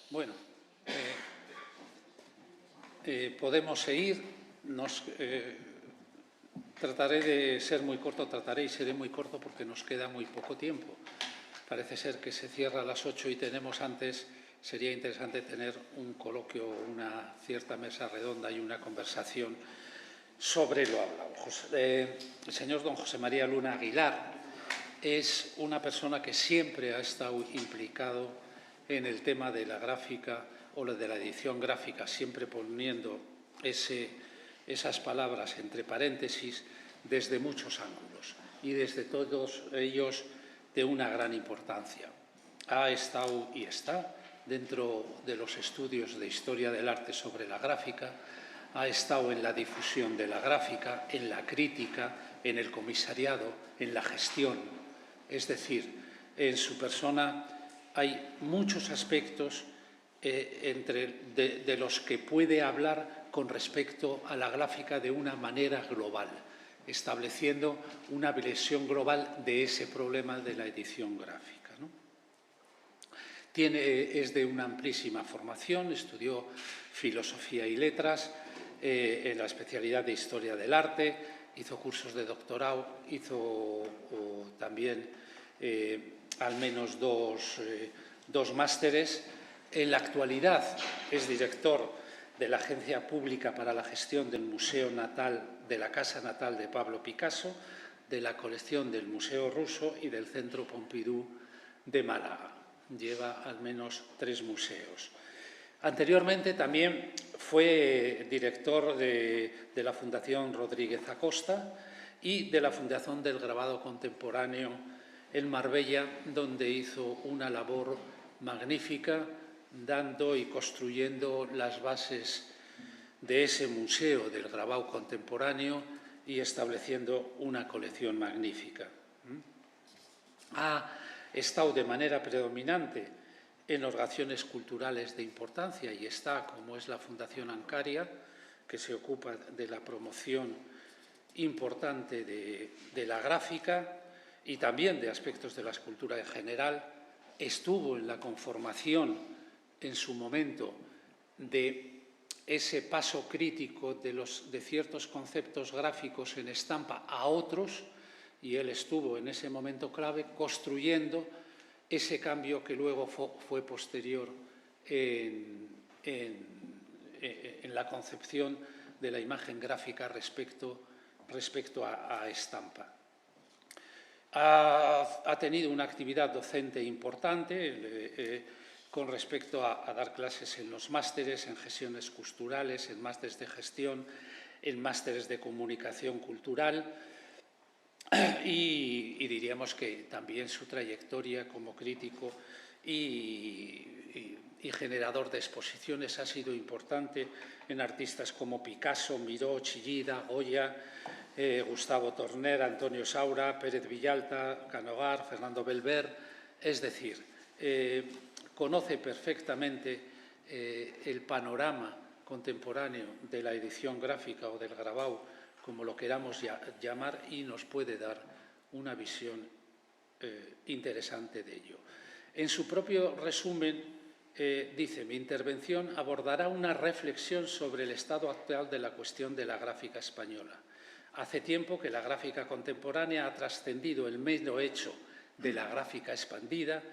Bueno, podemos seguir. Trataré de ser muy corto, y seré muy corto porque nos queda muy poco tiempo. Parece ser que se cierra a las 8 y tenemos antes. Sería interesante tener un coloquio, una cierta mesa redonda y una conversación sobre lo hablado. El señor don José María Luna Aguilar es una persona que siempre ha estado implicado en el tema de la gráfica o de la edición gráfica, siempre poniendo esas palabras entre paréntesis desde muchos ángulos y desde todos ellos de una gran importancia. Ha estado y está dentro de los estudios de historia del arte sobre la gráfica, ha estado en la difusión de la gráfica, en la crítica, en el comisariado, en la gestión. Es decir, en su persona hay muchos aspectos de los que puede hablar con respecto a la gráfica de una manera global, estableciendo una visión global de ese problema de la edición gráfica, ¿no? Es de una amplísima formación, estudió Filosofía y Letras en la especialidad de Historia del Arte, hizo cursos de doctorado, hizo también al menos dos másteres. En la actualidad es director de la Agencia Pública para la Gestión del Museo Natal de la Casa Natal de Pablo Picasso, de la colección del Museo Ruso y del Centro Pompidou de Málaga. Lleva al menos 3 museos. Anteriormente también fue director de la Fundación Rodríguez Acosta y de la Fundación del Grabado Contemporáneo en Marbella, donde hizo una labor magnífica, dando y construyendo las bases de ese museo del grabado contemporáneo y estableciendo una colección magnífica. Ha estado de manera predominante en organizaciones culturales de importancia y está, como es la Fundación Ancaria, que se ocupa de la promoción importante de la gráfica y también de aspectos de la escultura en general. Estuvo en la conformación en su momento de ese paso crítico de ciertos conceptos gráficos en estampa a otros, y él estuvo en ese momento clave construyendo ese cambio que luego fue posterior en la concepción de la imagen gráfica respecto a estampa. Ha tenido una actividad docente importante con respecto a dar clases en los másteres, en gestiones culturales, en másteres de gestión, en másteres de comunicación cultural. Y diríamos que también su trayectoria como crítico y generador de exposiciones ha sido importante en artistas como Picasso, Miró, Chillida, Goya, Gustavo Torner, Antonio Saura, Pérez Villalta, Canogar, Fernando Belver. Es decir, conoce perfectamente el panorama contemporáneo de la edición gráfica o del grabado, como lo queramos llamar, y nos puede dar una visión interesante de ello. En su propio resumen dice: mi intervención abordará una reflexión sobre el estado actual de la cuestión de la gráfica española. Hace tiempo que la gráfica contemporánea ha trascendido el mero hecho de la gráfica expandida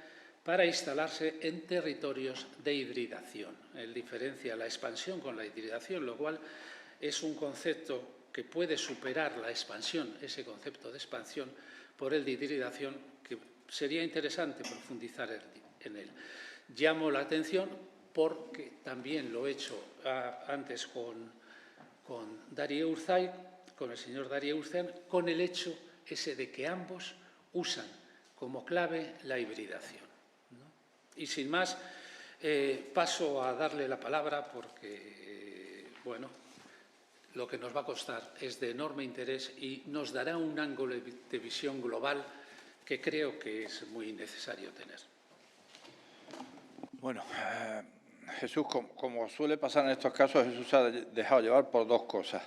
para instalarse en territorios de hibridación. Él diferencia la expansión con la hibridación, lo cual es un concepto que puede superar la expansión, ese concepto de expansión, por el de hibridación, que sería interesante profundizar en él. Llamo la atención porque también lo he hecho antes con Darío Urzay, con el señor Darío Urzay, con el hecho ese de que ambos usan como clave la hibridación, ¿no? Y sin más, paso a darle la palabra porque, bueno, lo que nos va a costar es de enorme interés y nos dará un ángulo de visión global que creo que es muy necesario tener. Bueno, Jesús, como suele pasar en estos casos, Jesús se ha dejado llevar por 2 cosas.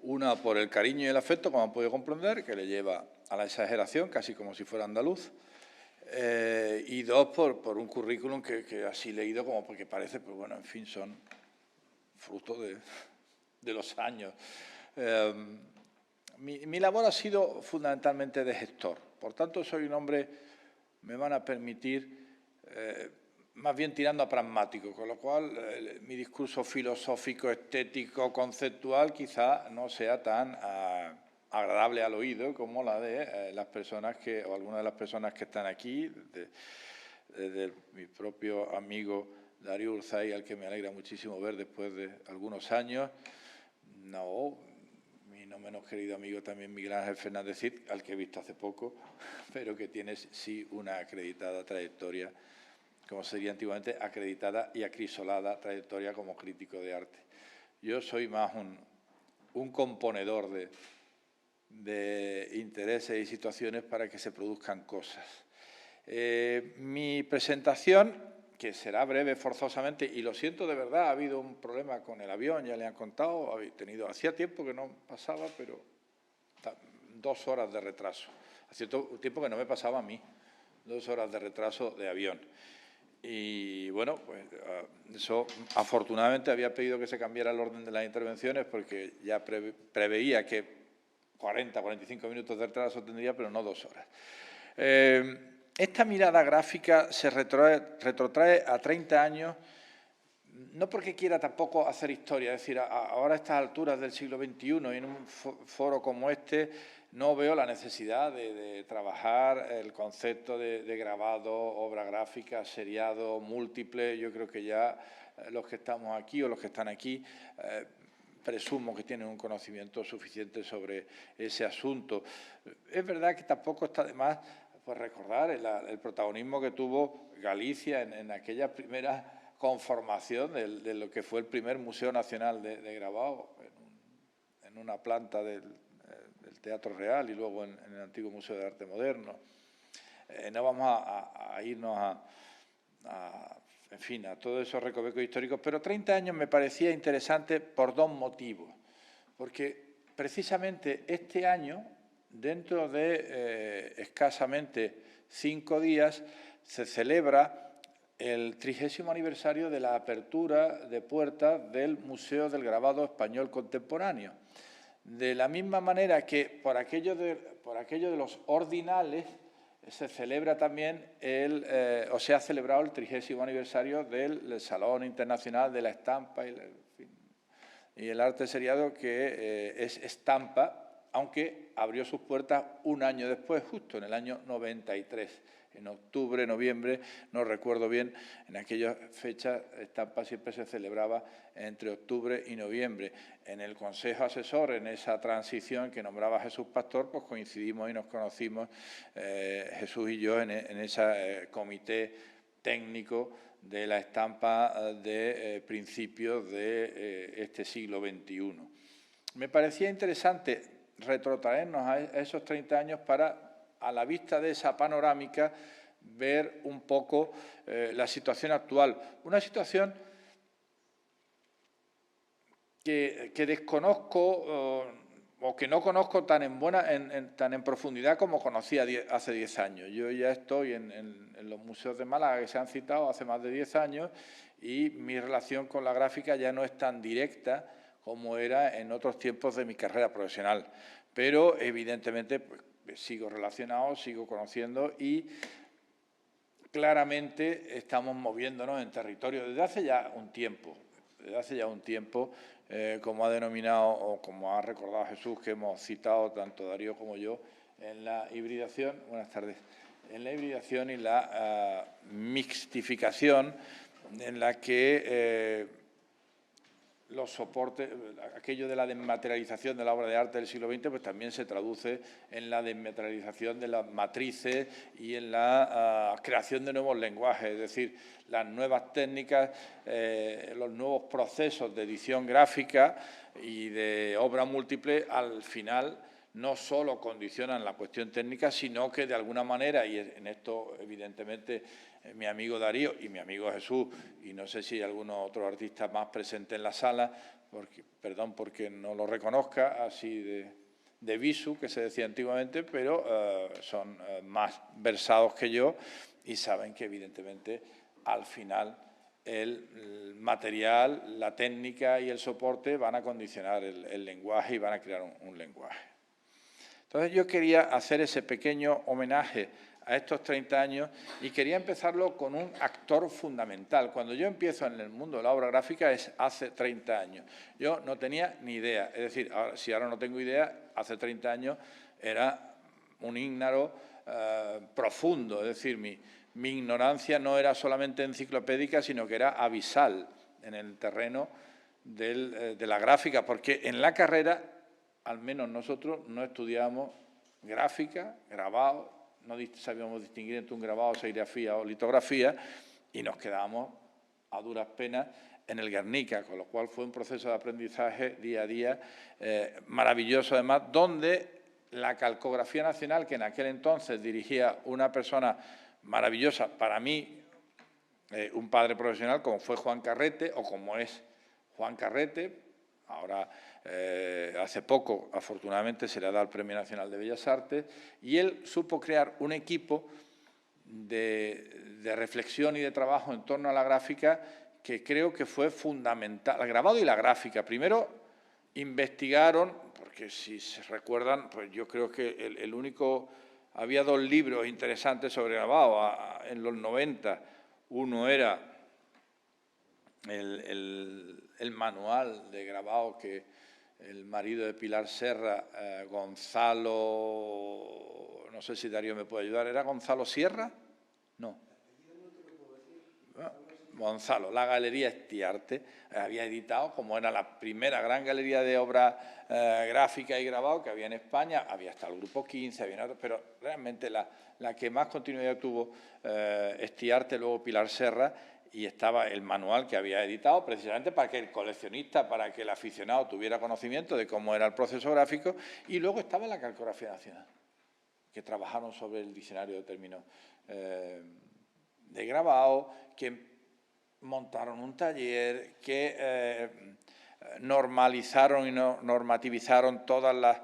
Una, por el cariño y el afecto, como han podido comprender, que le lleva a la exageración, casi como si fuera andaluz. y dos, por un currículum que así leído como porque parece, pues bueno, en fin, son fruto de los años. Mi labor ha sido fundamentalmente de gestor, por tanto soy un hombre, me van a permitir, más bien tirando a pragmático, con lo cual mi discurso filosófico, estético, conceptual quizá no sea tan agradable al oído como la de las personas o algunas de las personas que están aquí, desde mi propio amigo Darío Urzay, al que me alegra muchísimo ver después de algunos años, mi no menos querido amigo también Miguel Ángel Fernández Cid, al que he visto hace poco, pero que tiene sí una acreditada trayectoria, como sería antiguamente, acreditada y acrisolada trayectoria como crítico de arte. Yo soy más un componedor de intereses y situaciones para que se produzcan cosas. Mi presentación, que será breve forzosamente, y lo siento de verdad, ha habido un problema con el avión, ya le han contado, hacía tiempo que no pasaba, pero 2 horas de retraso. Hacía tiempo que no me pasaba a mí, 2 horas de retraso de avión. Y bueno, pues eso afortunadamente había pedido que se cambiara el orden de las intervenciones porque ya preveía que 40, 45 minutos de retraso tendría, pero no 2 horas. Esta mirada gráfica se retrotrae a 30 años, no porque quiera tampoco hacer historia, es decir, ahora a estas alturas del siglo XXI y en un foro como este, no veo la necesidad de trabajar el concepto de grabado, obra gráfica, seriado, múltiple. Yo creo que ya los que estamos aquí o los que están aquí presumo que tienen un conocimiento suficiente sobre ese asunto. Es verdad que tampoco está de más pues, recordar el protagonismo que tuvo Galicia en aquella primera conformación de lo que fue el primer Museo Nacional de Grabado en una planta del Teatro Real y luego en el antiguo Museo de Arte Moderno. No vamos a irnos en fin, a todos esos recovecos históricos, pero 30 años me parecía interesante por 2 motivos. Porque precisamente este año, dentro de escasamente 5 días, se celebra el 30º aniversario de la apertura de puertas del Museo del Grabado Español Contemporáneo. De la misma manera que por aquello de los ordinales se celebra también o se ha celebrado el 30º aniversario del Salón Internacional de la Estampa y el Arte Seriado, que es Estampa, aunque abrió sus puertas un año después, justo en el año 93. En octubre, noviembre, no recuerdo bien, en aquellas fechas Estampa siempre se celebraba entre octubre y noviembre. En el Consejo Asesor, en esa transición que nombraba Jesús Pastor, pues coincidimos y nos conocimos Jesús y yo en ese comité técnico de la Estampa de principios de este siglo XXI. Me parecía interesante retrotraernos a esos 30 años para, a la vista de esa panorámica, ver un poco la situación actual. Una situación que desconozco o que no conozco tan en profundidad como conocía hace 10 años. Yo ya estoy en los museos de Málaga que se han citado hace más de 10 años y mi relación con la gráfica ya no es tan directa como era en otros tiempos de mi carrera profesional. Pero, evidentemente, pues, sigo relacionado, sigo conociendo y claramente estamos moviéndonos en territorio desde hace ya un tiempo. Como ha denominado o como ha recordado Jesús, que hemos citado tanto Darío como yo, en la hibridación, buenas tardes, en la hibridación y la mixtificación, en la que los soportes, aquello de la desmaterialización de la obra de arte del siglo XX, pues también se traduce en la desmaterialización de las matrices y en la creación de nuevos lenguajes, es decir, las nuevas técnicas, los nuevos procesos de edición gráfica y de obra múltiple, al final no solo condicionan la cuestión técnica, sino que de alguna manera, y en esto evidentemente mi amigo Darío y mi amigo Jesús, y no sé si hay algún otro artista más presente en la sala, perdón porque no lo reconozca así de visu, que se decía antiguamente, pero son más versados que yo y saben que, evidentemente, al final el material, la técnica y el soporte van a condicionar el lenguaje y van a crear un lenguaje. Entonces, yo quería hacer ese pequeño homenaje a estos 30 años y quería empezarlo con un actor fundamental. Cuando yo empiezo en el mundo de la obra gráfica es hace 30 años. Yo no tenía ni idea, es decir, si ahora no tengo idea, hace 30 años era un ígnaro profundo, es decir, mi ignorancia no era solamente enciclopédica, sino que era abisal en el terreno de la gráfica, porque en la carrera, al menos nosotros, no estudiábamos gráfica, grabado, no sabíamos distinguir entre un grabado, serigrafía o litografía, y nos quedábamos a duras penas en el Guernica, con lo cual fue un proceso de aprendizaje día a día maravilloso, además, donde la calcografía nacional, que en aquel entonces dirigía una persona maravillosa, para mí, un padre profesional como fue Juan Carrete, o como es Juan Carrete, ahora hace poco, afortunadamente, se le ha dado el Premio Nacional de Bellas Artes, y él supo crear un equipo de reflexión y de trabajo en torno a la gráfica que creo que fue fundamental. El grabado y la gráfica. Primero investigaron, porque si se recuerdan, pues yo creo que el único... Había dos libros interesantes sobre grabado en los 90. Uno era el manual de grabado que el marido de Pilar Serra, Gonzalo, no sé si Darío me puede ayudar, ¿era Gonzalo Sierra? No. Gonzalo, la Galería Estiarte, había editado, como era la primera gran galería de obra gráfica y grabado que había en España, había hasta el Grupo 15, había otros, pero realmente la que más continuidad tuvo Estiarte, luego Pilar Serra, y estaba el manual que había editado precisamente para que el coleccionista, para que el aficionado tuviera conocimiento de cómo era el proceso gráfico, y luego estaba la Calcografía Nacional, que trabajaron sobre el diccionario de términos de grabado, que montaron un taller, que normalizaron y normativizaron todas las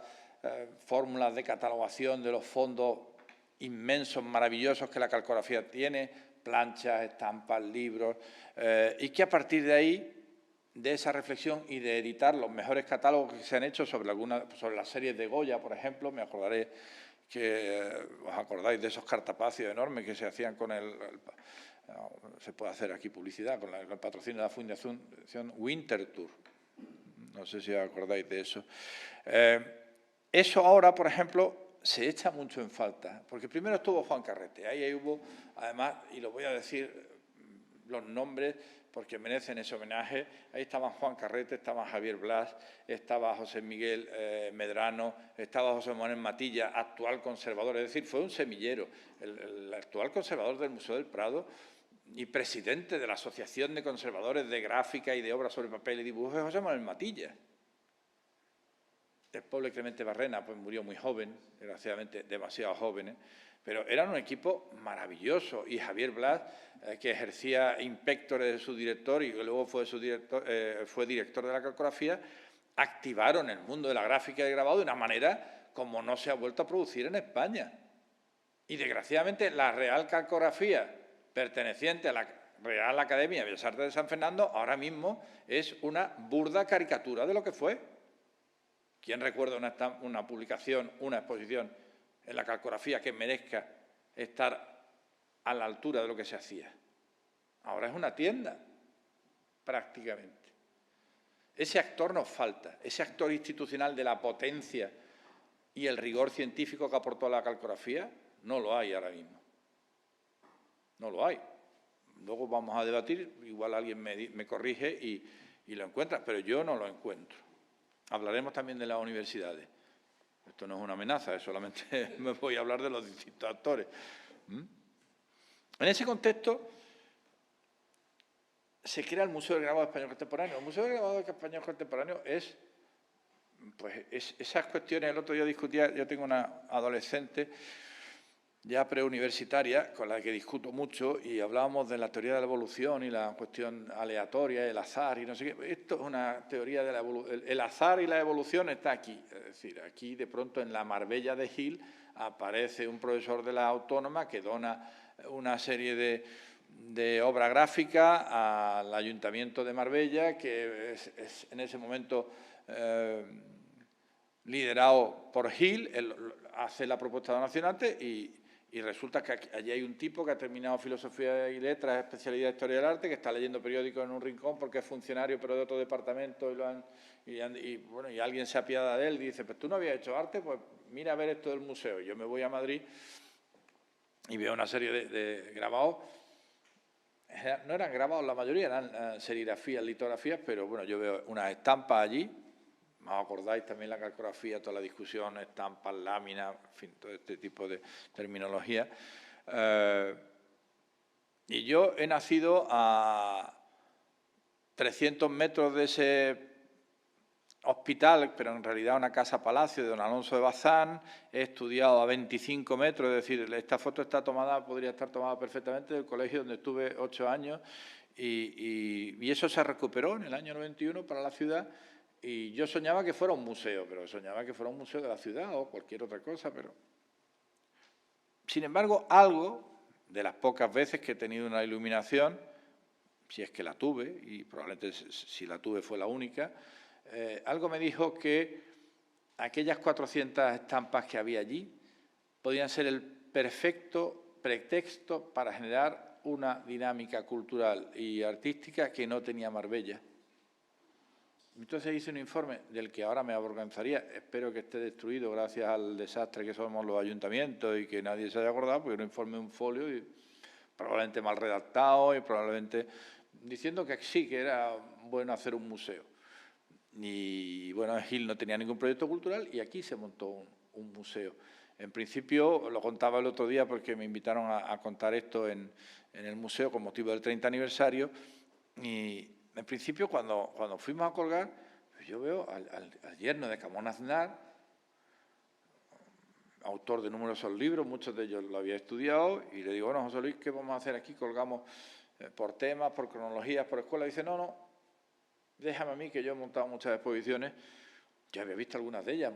fórmulas de catalogación de los fondos inmensos, maravillosos que la calcografía tiene, planchas, estampas, libros, y que a partir de ahí, de esa reflexión y de editar los mejores catálogos que se han hecho sobre las series de Goya, por ejemplo, me acordaré que os acordáis de esos cartapacios enormes que se hacían con se puede hacer aquí publicidad, con el patrocinio de la Fundación Winterthur. No sé si os acordáis de eso. Eso ahora, por ejemplo, se echa mucho en falta, porque primero estuvo Juan Carrete, ahí hubo, además, y lo voy a decir los nombres porque merecen ese homenaje, ahí estaban Juan Carrete, estaba Javier Blas, estaba José Miguel Medrano, estaba José Manuel Matilla, actual conservador, es decir, fue un semillero, el actual conservador del Museo del Prado y presidente de la Asociación de Conservadores de Gráfica y de Obras sobre Papel y Dibujo, José Manuel Matilla. El pobre Clemente Barrena pues murió muy joven, desgraciadamente demasiado joven, pero eran un equipo maravilloso. Y Javier Blas, que ejercía inspectores de su director y que luego fue director de la calcografía, activaron el mundo de la gráfica y el grabado de una manera como no se ha vuelto a producir en España. Y desgraciadamente la Real Calcografía, perteneciente a la Real Academia de Bellas Artes de San Fernando, ahora mismo es una burda caricatura de lo que fue. ¿Quién recuerda una publicación, una exposición en la calcografía que merezca estar a la altura de lo que se hacía? Ahora es una tienda, prácticamente. Ese actor nos falta, ese actor institucional de la potencia y el rigor científico que aportó la calcografía, no lo hay ahora mismo. No lo hay. Luego vamos a debatir, igual alguien me corrige y lo encuentra, pero yo no lo encuentro. Hablaremos también de las universidades. Esto no es una amenaza, solamente me voy a hablar de los distintos actores. En ese contexto se crea el Museo del Grabado Español Contemporáneo. El Museo del Grabado Español Contemporáneo es esas cuestiones. El otro día discutía, yo tengo una adolescente ya preuniversitaria, con la que discuto mucho, y hablábamos de la teoría de la evolución y la cuestión aleatoria, el azar y no sé qué. Esto es una teoría de la evolución. El azar y la evolución está aquí. Es decir, aquí de pronto en la Marbella de Gil aparece un profesor de la Autónoma que dona una serie de obra gráfica al Ayuntamiento de Marbella, que es en ese momento liderado por Gil. Él hace la propuesta de donacionante y resulta que aquí, allí hay un tipo que ha terminado Filosofía y Letras, especialidad de Historia del Arte, que está leyendo periódicos en un rincón porque es funcionario pero de otro departamento y alguien se apiada de él y dice, pues tú no habías hecho arte, pues mira a ver esto del museo. Yo me voy a Madrid y veo una serie de grabados. No eran grabados la mayoría, eran serigrafías, litografías, pero bueno, yo veo unas estampas allí. ¿Os acordáis también la calcografía, toda la discusión, estampas, láminas, en fin, todo este tipo de terminología? Y yo he nacido a 300 metros de ese hospital, pero en realidad una casa-palacio de don Alonso de Bazán. He estudiado a 25 metros, es decir, esta foto está tomada, podría estar tomada perfectamente del colegio donde estuve 8 años, y eso se recuperó en el año 91 para la ciudad. Y yo soñaba que fuera un museo, pero soñaba que fuera un museo de la ciudad o cualquier otra cosa, pero... Sin embargo, algo, de las pocas veces que he tenido una iluminación, si es que la tuve, y probablemente si la tuve fue la única, algo me dijo que aquellas 400 estampas que había allí podían ser el perfecto pretexto para generar una dinámica cultural y artística que no tenía Marbella. Entonces hice un informe del que ahora me avergonzaría, espero que esté destruido gracias al desastre que somos los ayuntamientos y que nadie se haya acordado, porque era un informe, un folio, y probablemente mal redactado y probablemente diciendo que sí, que era bueno hacer un museo. Y bueno, Gil no tenía ningún proyecto cultural y aquí se montó un museo. En principio, lo contaba el otro día porque me invitaron a contar esto en el museo con motivo del 30 aniversario, y en principio, cuando fuimos a colgar, pues yo veo al yerno de Camón Aznar, autor de numerosos libros, muchos de ellos lo había estudiado, y le digo, bueno, José Luis, ¿qué vamos a hacer aquí? Colgamos por temas, por cronologías, por escuela. Dice, no, déjame a mí, que yo he montado muchas exposiciones. Yo había visto algunas de ellas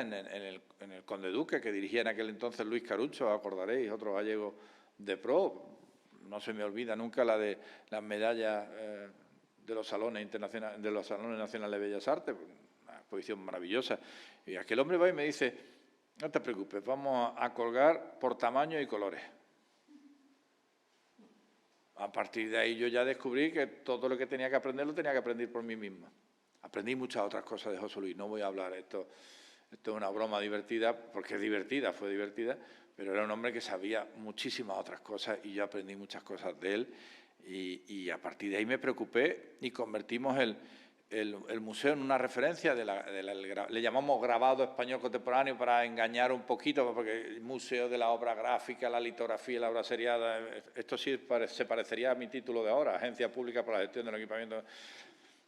en el Conde Duque, que dirigía en aquel entonces Luis Carucho, acordaréis, otro gallego de pro. No se me olvida nunca la de las medallas de los salones internacionales, de los salones nacionales de Bellas Artes, una exposición maravillosa. Y aquel hombre va y me dice, no te preocupes, vamos a colgar por tamaño y colores. A partir de ahí yo ya descubrí que todo lo que tenía que aprender lo tenía que aprender por mí mismo. Aprendí muchas otras cosas de José Luis, no voy a hablar, esto es una broma divertida, porque es divertida, fue divertida, pero era un hombre que sabía muchísimas otras cosas y yo aprendí muchas cosas de él, y a partir de ahí me preocupé y convertimos el museo en una referencia le llamamos grabado español contemporáneo para engañar un poquito, porque el museo de la obra gráfica, la litografía, la obra seriada, esto sí se parecería a mi título de ahora, Agencia Pública para la Gestión del Equipamiento.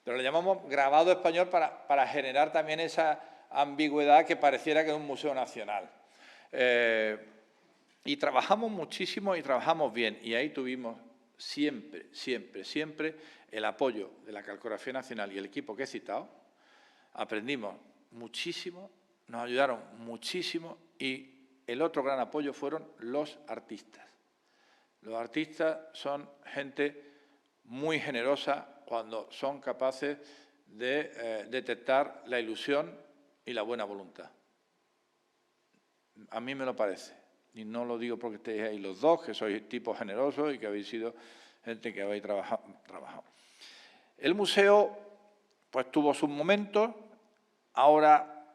Pero le llamamos grabado español para generar también esa ambigüedad que pareciera que es un museo nacional. Y trabajamos muchísimo y trabajamos bien, y ahí tuvimos siempre el apoyo de la Calcografía Nacional y el equipo que he citado. Aprendimos muchísimo, nos ayudaron muchísimo, y el otro gran apoyo fueron los artistas. Los artistas son gente muy generosa cuando son capaces de detectar la ilusión y la buena voluntad. A mí me lo parece, y no lo digo porque estéis ahí los dos, que sois tipos generosos y que habéis sido gente que habéis trabajado. El museo pues tuvo sus momentos. Ahora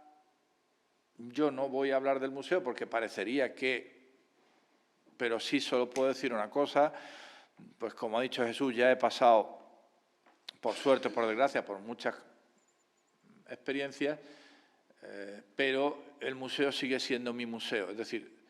yo no voy a hablar del museo porque parecería que, pero sí solo puedo decir una cosa, pues como ha dicho Jesús, ya he pasado, por suerte o por desgracia, por muchas experiencias, pero el museo sigue siendo mi museo. Es decir,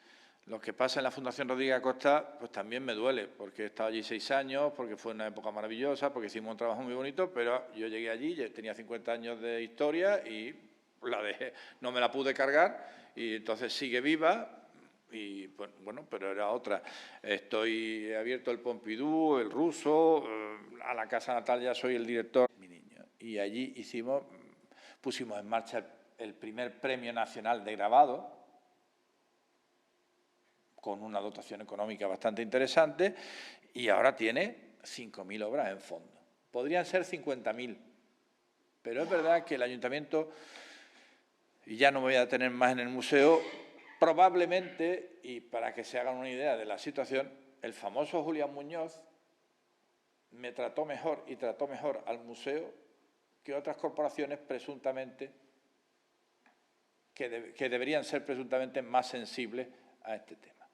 lo que pasa en la Fundación Rodríguez Acosta, pues también me duele, porque he estado allí 6 años, porque fue una época maravillosa, porque hicimos un trabajo muy bonito, pero yo llegué allí, ya tenía 50 años de historia y la dejé, no me la pude cargar, y entonces sigue viva, Y bueno, pero era otra. He abierto el Pompidou, el Ruso, a la casa natal ya soy el director, mi niño. Y allí pusimos en marcha el primer premio nacional de grabado, con una dotación económica bastante interesante, y ahora tiene 5.000 obras en fondo. Podrían ser 50.000, pero es verdad que el ayuntamiento, y ya no me voy a detener más en el museo, probablemente, y para que se hagan una idea de la situación, el famoso Julián Muñoz me trató mejor y trató mejor al museo que otras corporaciones presuntamente, que deberían ser presuntamente más sensibles a este tema.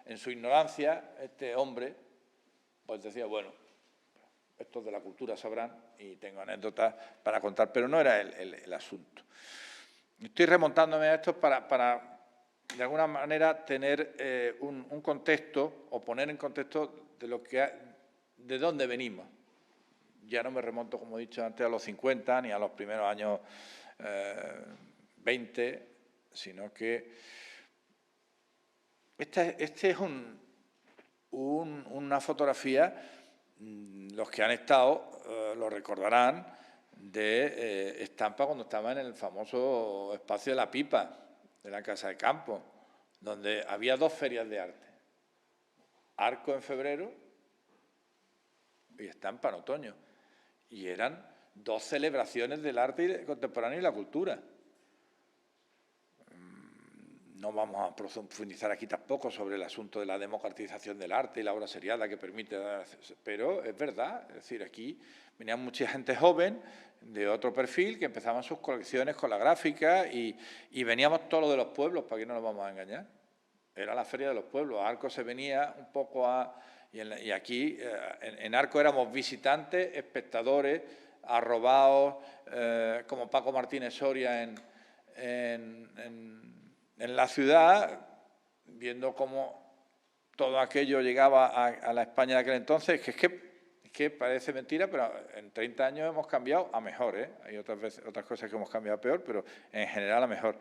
En su ignorancia, este hombre pues decía, bueno, estos de la cultura sabrán, y tengo anécdotas para contar, pero no era el asunto. Estoy remontándome a esto para de alguna manera, tener un contexto o poner en contexto de dónde venimos. Ya no me remonto, como he dicho antes, a los 50 ni a los primeros años 20, sino que este es una fotografía, los que han estado lo recordarán, de Estampa cuando estaba en el famoso espacio de la Pipa, de la Casa de Campo, donde había 2 ferias de arte, Arco en febrero y Estampa en otoño, y eran 2 celebraciones del arte contemporáneo y la cultura. No vamos a profundizar aquí tampoco sobre el asunto de la democratización del arte y la obra seriada que permite, pero es verdad, es decir, aquí venía mucha gente joven de otro perfil que empezaban sus colecciones con la gráfica y veníamos todos de los pueblos, ¿para qué no nos vamos a engañar? Era la feria de los pueblos, a Arco se venía un poco y aquí en Arco éramos visitantes, espectadores, arrobados, como Paco Martínez Soria en la ciudad, viendo cómo todo aquello llegaba a la España de aquel entonces, que parece mentira, pero en 30 años hemos cambiado a mejor, ¿eh? Hay otras cosas que hemos cambiado a peor, pero en general a mejor.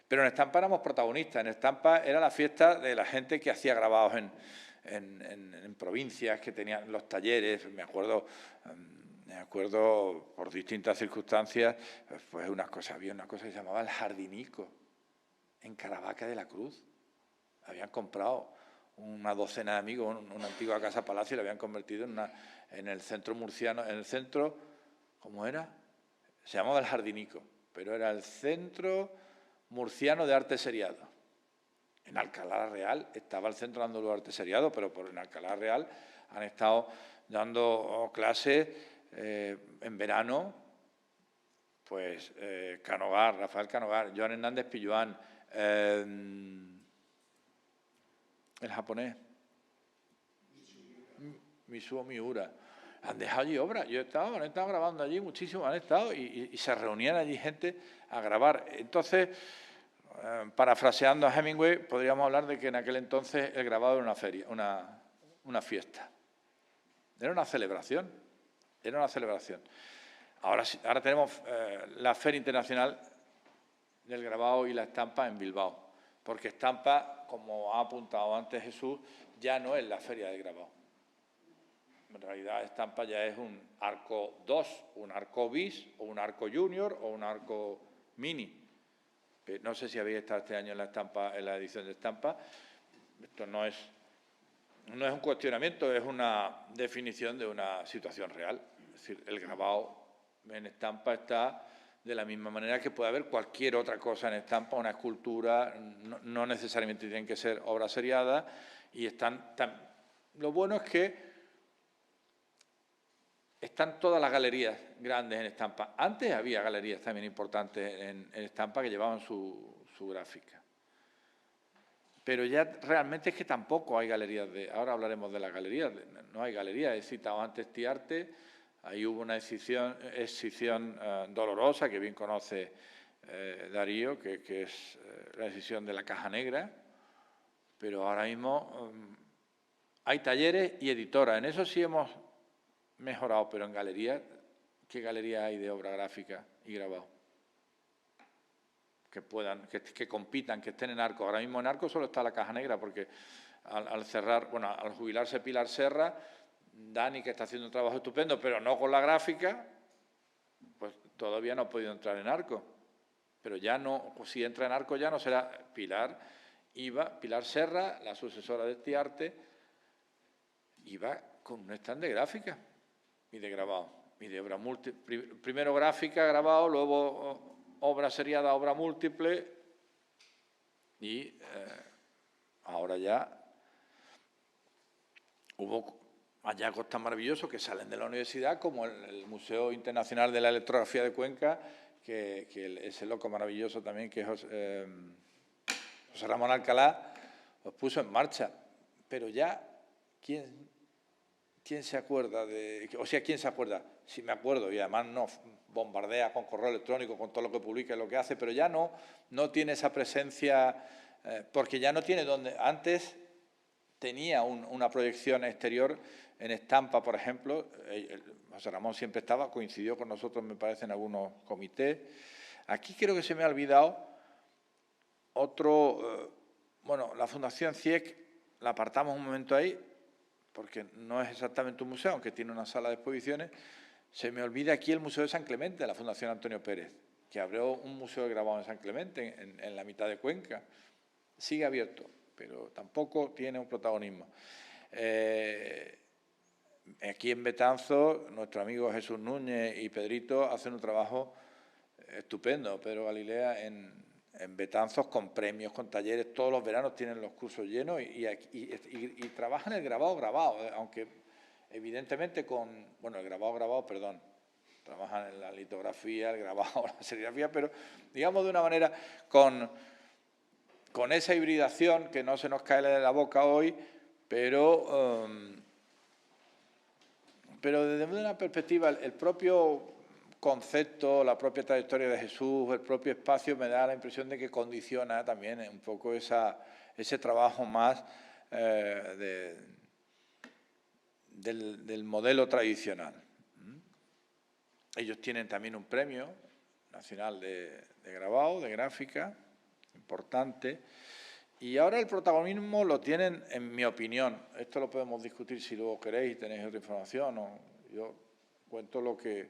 Pero en Estampa éramos protagonistas. En Estampa era la fiesta de la gente que hacía grabados en provincias, que tenían los talleres. Me acuerdo por distintas circunstancias, pues había una cosa que se llamaba el Jardinico, en Caravaca de la Cruz. Habían comprado una docena de amigos, una antigua casa palacio, y la habían convertido en el centro murciano, en el centro, ¿cómo era? Se llamaba el Jardinico, pero era el Centro Murciano de Arte Seriado. En Alcalá Real estaba el Centro Andaluz de Arte Seriado, pero en Alcalá Real han estado dando clases en verano, pues Canogar, Rafael Canogar, Joan Hernández Pilluán, el japonés, Mitsuo Miura. Han dejado allí obras. Han estado grabando allí muchísimo, han estado y se reunían allí gente a grabar. Entonces, parafraseando a Hemingway, podríamos hablar de que en aquel entonces el grabado era una feria, una fiesta. Era una celebración. Era una celebración. Ahora tenemos la Feria Internacional del Grabado y la Estampa en Bilbao, porque Estampa, como ha apuntado antes Jesús, ya no es la Feria del Grabado. En realidad, Estampa ya es un arco 2, un arco bis, o un arco junior, o un arco mini. No sé si habéis estado este año en la Estampa, en la edición de Estampa. Esto no es un cuestionamiento, es una definición de una situación real. Es decir, el grabado en Estampa está de la misma manera que puede haber cualquier otra cosa en Estampa, una escultura, no necesariamente tienen que ser obras seriadas, y lo bueno es que están todas las galerías grandes en Estampa. Antes había galerías también importantes en Estampa que llevaban su gráfica. Pero ya realmente es que tampoco hay galerías ahora hablaremos de las galerías, no hay galerías. He citado antes Tiarte, ahí hubo una escisión dolorosa que bien conoce Darío, que es la escisión de la Caja Negra, pero ahora mismo hay talleres y editoras. En eso sí hemos mejorado, pero en galerías, ¿qué galería hay de obra gráfica y grabado? que compitan, que estén en Arco. Ahora mismo en Arco solo está la Caja Negra, porque al jubilarse Pilar Serra, Dani, que está haciendo un trabajo estupendo, pero no con la gráfica, pues todavía no ha podido entrar en Arco. Pero ya no, pues si entra en Arco ya no será Pilar Serra, la sucesora de Estiarte, iba con un stand de gráfica y de grabado, y de obra múltiple. Primero gráfica, grabado, luego obra seriada, obra múltiple, y ahora ya hubo hallazgos tan maravillosos que salen de la universidad, como el Museo Internacional de la Electrografía de Cuenca, que ese loco maravilloso también, que es José Ramón Alcalá, los puso en marcha. Pero ya, ¿quién se acuerda de...? O sea, ¿quién se acuerda? Sí me acuerdo, y además nos bombardea con correo electrónico, con todo lo que publica y lo que hace, pero ya no tiene esa presencia, porque ya no tiene donde... Antes tenía una proyección exterior en Estampa, por ejemplo. José Ramón siempre estaba, coincidió con nosotros, me parece, en algunos comités. Aquí creo que se me ha olvidado otro... bueno, la Fundación CIEC la apartamos un momento ahí, porque no es exactamente un museo, aunque tiene una sala de exposiciones. Se me olvida aquí el Museo de San Clemente, de la Fundación Antonio Pérez, que abrió un museo de grabado en San Clemente, en la mitad de Cuenca. Sigue abierto, pero tampoco tiene un protagonismo. Aquí en Betanzos, nuestro amigo Jesús Núñez y Pedrito hacen un trabajo estupendo. Pedro Galilea en Betanzos, con premios, con talleres, todos los veranos tienen los cursos llenos y trabajan el grabado, aunque evidentemente el grabado, trabajan en la litografía, el grabado, la serigrafía, pero digamos de una manera con esa hibridación que no se nos cae de la boca hoy, pero desde una perspectiva, el propio concepto, la propia trayectoria de Jesús, el propio espacio, me da la impresión de que condiciona también un poco ese trabajo más del modelo tradicional. Ellos tienen también un premio nacional de grabado, de gráfica, importante. Y ahora el protagonismo lo tienen, en mi opinión, esto lo podemos discutir si luego queréis y tenéis otra información, o yo cuento lo que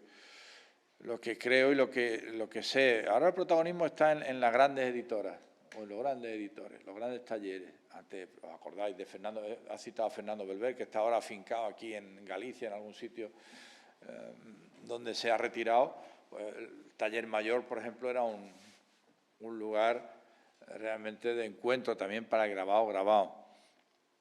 creo y lo que sé. Ahora el protagonismo está en las grandes editoras, o en los grandes editores, los grandes talleres. Antes, ¿os acordáis de Fernando? Ha citado a Fernando Belver, que está ahora afincado aquí en Galicia, en algún sitio donde se ha retirado. Pues el taller mayor, por ejemplo, era un lugar realmente de encuentro también para el grabado.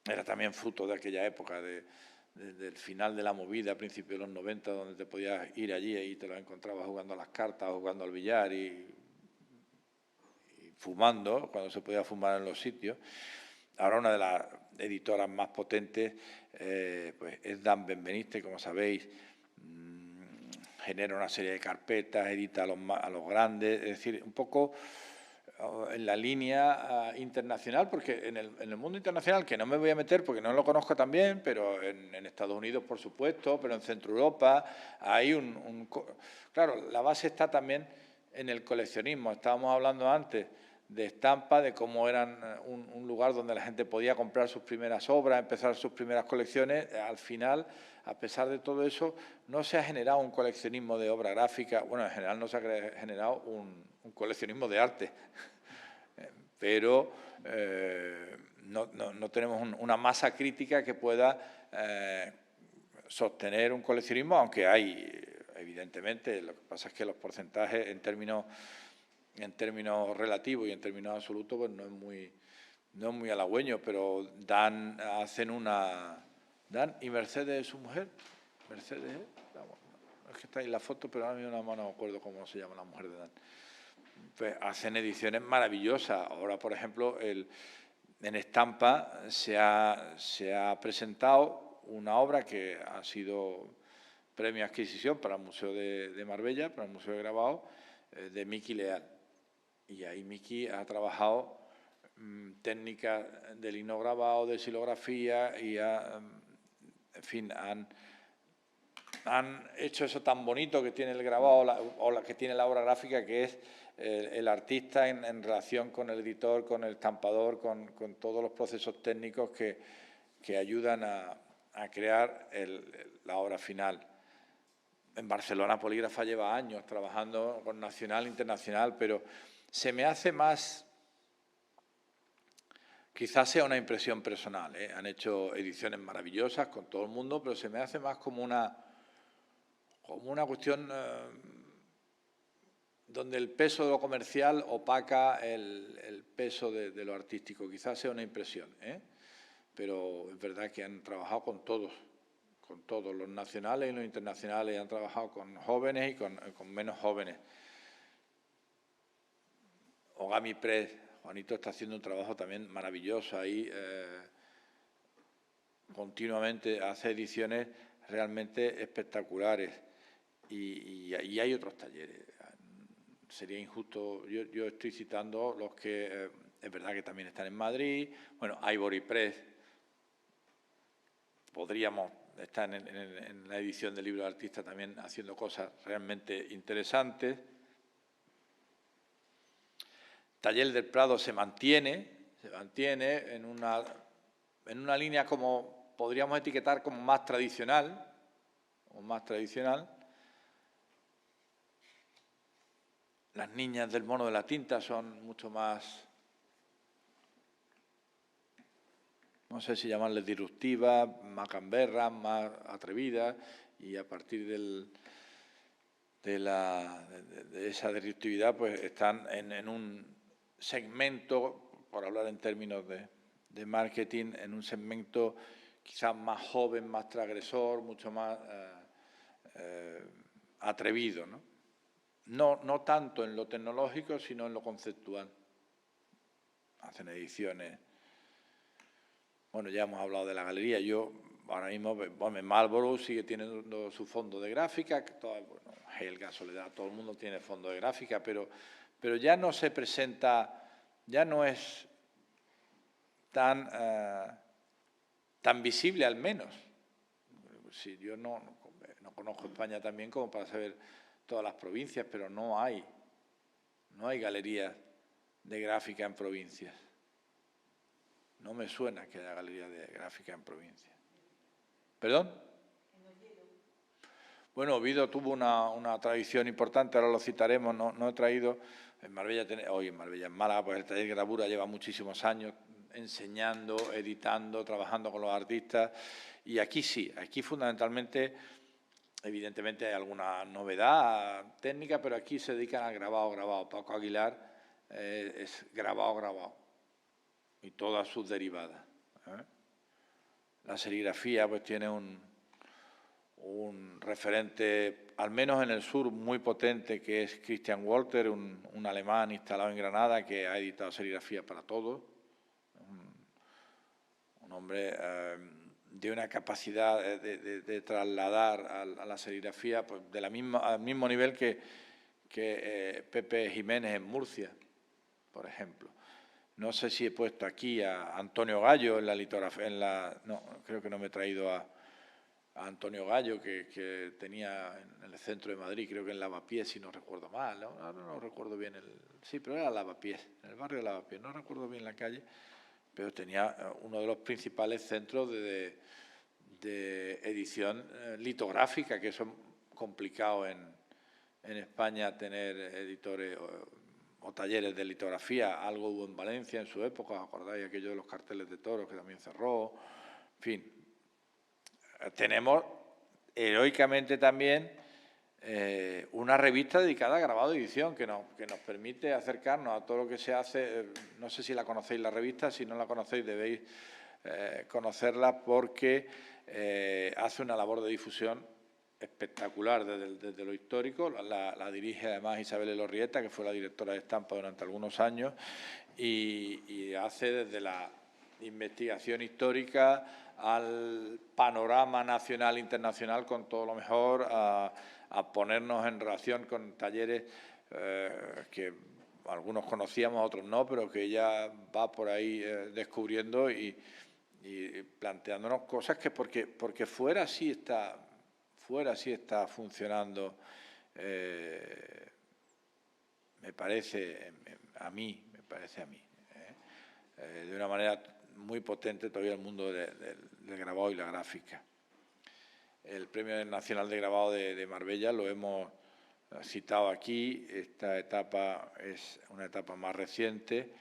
Era también fruto de aquella época, del final de la movida, a principios de los 90, donde te podías ir allí y te lo encontrabas jugando a las cartas, jugando al billar y fumando, cuando se podía fumar en los sitios. Ahora una de las editoras más potentes pues es Dan Benveniste, como sabéis. Genera una serie de carpetas, edita a los grandes, es decir, un poco en la línea internacional, porque en el mundo internacional, que no me voy a meter porque no lo conozco tan bien, pero en Estados Unidos, por supuesto, pero en Centro Europa, hay claro, la base está también en el coleccionismo. Estábamos hablando antes de Estampa, de cómo eran un lugar donde la gente podía comprar sus primeras obras, empezar sus primeras colecciones. Al final, a pesar de todo eso, no se ha generado un coleccionismo de obra gráfica. Bueno, en general no se ha generado un coleccionismo de arte, pero no tenemos una masa crítica que pueda sostener un coleccionismo, aunque hay, evidentemente. Lo que pasa es que los porcentajes en términos relativos y en términos absolutos pues no es muy halagüeño, pero Dan y Mercedes, su mujer, Mercedes, es que está ahí la foto, pero ahora mismo no me acuerdo cómo se llama la mujer de Dan. Pues hacen ediciones maravillosas. Ahora, por ejemplo, en Estampa se ha presentado una obra que ha sido premio de adquisición para el Museo de Marbella, para el Museo de Grabado, de Miki Leal. Y ahí Miki ha trabajado técnicas de linograbado, de xilografía, y en fin, han hecho eso tan bonito que tiene el grabado o la que tiene la obra gráfica, que es el artista en relación con el editor, con el estampador, con todos los procesos técnicos que ayudan a crear la obra final. En Barcelona Polígrafa lleva años trabajando con nacional e internacional, pero se me hace más, quizás sea una impresión personal, han hecho ediciones maravillosas con todo el mundo, pero se me hace más como una cuestión donde el peso de lo comercial opaca el peso de lo artístico. Quizás sea una impresión, pero es verdad que han trabajado con todos los nacionales y los internacionales, han trabajado con jóvenes y con menos jóvenes. Ogami Press, Juanito está haciendo un trabajo también maravilloso ahí, continuamente hace ediciones realmente espectaculares y hay otros talleres. Sería injusto, yo estoy citando los que es verdad que también están en Madrid. Bueno, Ivory Press, podríamos estar en la edición del libro de artista también haciendo cosas realmente interesantes. Taller del Prado se mantiene en una línea como podríamos etiquetar como más tradicional, Las niñas del mono de la tinta son mucho más, no sé si llamarles disruptivas, más gamberras, más atrevidas, y a partir de esa disruptividad pues están en un segmento, por hablar en términos de marketing, en un segmento quizás más joven, más transgresor, mucho más atrevido, ¿no? No tanto en lo tecnológico, sino en lo conceptual. Hacen ediciones. Bueno, ya hemos hablado de la galería. Yo ahora mismo, bueno, Marlborough sigue teniendo su fondo de gráfica, Helga, Soledad, todo el mundo tiene fondo de gráfica, pero ya no se presenta, ya no es tan visible al menos. Sí, yo no conozco España tan bien como para saber todas las provincias, pero no hay galerías de gráfica en provincias. No me suena que haya galerías de gráfica en provincias. ¿Perdón? Bueno, Oviedo tuvo una tradición importante, ahora lo citaremos, no he traído. En Marbella, en Málaga, pues el taller de gravura lleva muchísimos años enseñando, editando, trabajando con los artistas. Y aquí sí, aquí fundamentalmente, evidentemente hay alguna novedad técnica, pero aquí se dedican al grabado. Paco Aguilar es grabado. Y todas sus derivadas. La serigrafía pues tiene un referente, al menos en el sur, muy potente, que es Christian Walter, un alemán instalado en Granada que ha editado serigrafía para todos. Un hombre de una capacidad de trasladar a la serigrafía pues, al mismo nivel que Pepe Jiménez en Murcia, por ejemplo. No sé si he puesto aquí a Antonio Gallo en la litografía, no, creo que no me he traído a Antonio Gallo, que tenía en el centro de Madrid, creo que en Lavapiés, si no recuerdo mal, no recuerdo bien sí, pero era Lavapiés, en el barrio de Lavapiés, no recuerdo bien la calle, pero tenía uno de los principales centros de edición litográfica, que eso es complicado en España tener editores o talleres de litografía. Algo hubo en Valencia en su época, ¿os acordáis? Aquello de los carteles de toros que también cerró. En fin, tenemos heroicamente también una revista dedicada a grabado y edición que nos permite acercarnos a todo lo que se hace. No sé si la conocéis la revista, si no la conocéis debéis conocerla porque hace una labor de difusión espectacular desde lo histórico. La dirige además Isabel Elorrieta, que fue la directora de Estampa durante algunos años, y hace desde la investigación histórica al panorama nacional e internacional con todo lo mejor, a ponernos en relación con talleres que algunos conocíamos, otros no, pero que ella va por ahí descubriendo y planteándonos cosas que porque fuera sí está fuera sí está funcionando, me parece a mí, de una manera muy potente todavía el mundo del grabado y la gráfica. El Premio Nacional de Grabado de Marbella lo hemos citado aquí. Esta etapa es una etapa más reciente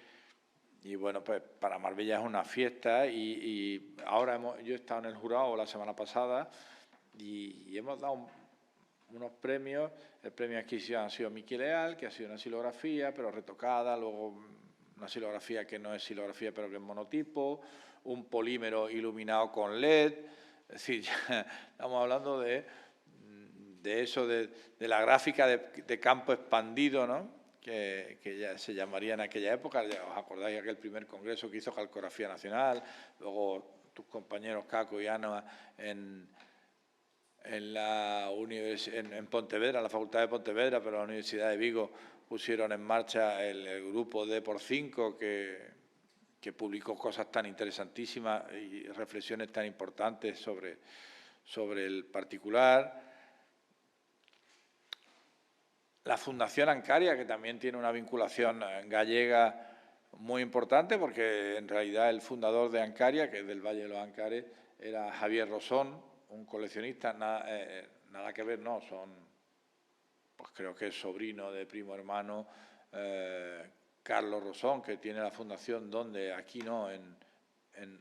y bueno, pues para Marbella es una fiesta y ahora yo he estado en el jurado la semana pasada y hemos dado unos premios. El premio de adquisición ha sido Miki Leal, que ha sido una silografía pero retocada, luego una silografía que no es silografía pero que es monotipo, un polímero iluminado con LED. Es decir, ya estamos hablando de eso, de la gráfica de campo expandido, ¿no? Que ya se llamaría en aquella época. Ya os acordáis de aquel primer congreso que hizo Calcografía Nacional, luego tus compañeros Caco y Ana en Pontevedra, en la Facultad de Pontevedra, pero la Universidad de Vigo pusieron en marcha el grupo D×5 que publicó cosas tan interesantísimas y reflexiones tan importantes sobre el particular. La Fundación Ancaria, que también tiene una vinculación gallega muy importante, porque en realidad el fundador de Ancaria, que es del Valle de los Ancares, era Javier Rosón, un coleccionista, nada que ver, no, pues creo que es sobrino de primo hermano Carlos Rosón, que tiene la fundación donde, aquí no,